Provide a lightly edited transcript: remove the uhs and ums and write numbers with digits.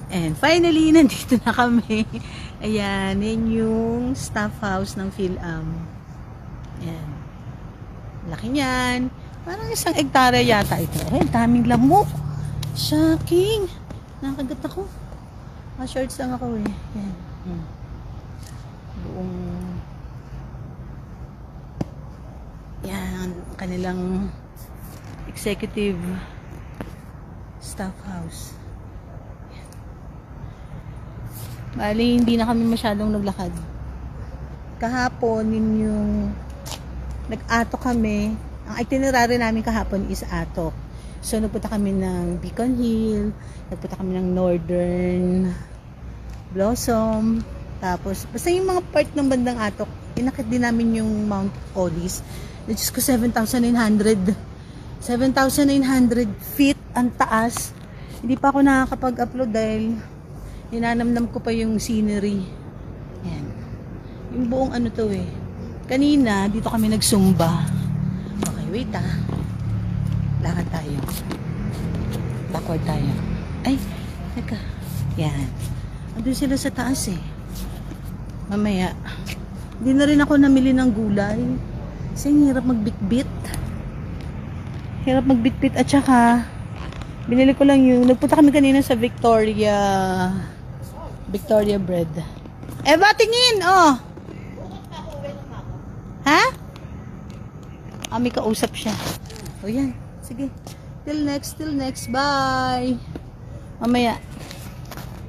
And finally, nandito na kami. Ayan, yan yung staff house ng PhilAm. Ayan. Laki niyan. Parang 1 hektarya yata ito. Ay, daming lamok. Shocking. Nakagat ako. Ma-shorts lang ako eh. Ayan. Buong yan, kanilang executive staff house. Bali, hindi na kami masyadong naglakad. Kahapon, yun yung nag-atok kami. Ang itinerary namin kahapon is atok. So, nagpunta kami ng Beacon Hill, nagpunta kami ng Northern Blossom, tapos, basta yung mga part ng bandang atok, inakit din namin yung Mount Olis. Diyos ko, 7,900 feet ang taas. Hindi pa ako nakakapag-upload dahil ninanamnam ko pa yung scenery. Yan. Yung buong ano to eh. Kanina, dito kami nagsumba. Okay, wait ah. Lakad tayo. Backward tayo. Ay, teka. Yan. Andun sila sa taas eh. Mamaya. Hindi na rin ako namili ng gulay. Kasi hirap magbitbit. Hirap magbitbit at saka binili ko lang yung nagpunta kami kanina sa Victoria Bread. Eva, tingin! Oh! Ha? May kausap siya. O yan. Sige. Till next. Bye! Mamaya.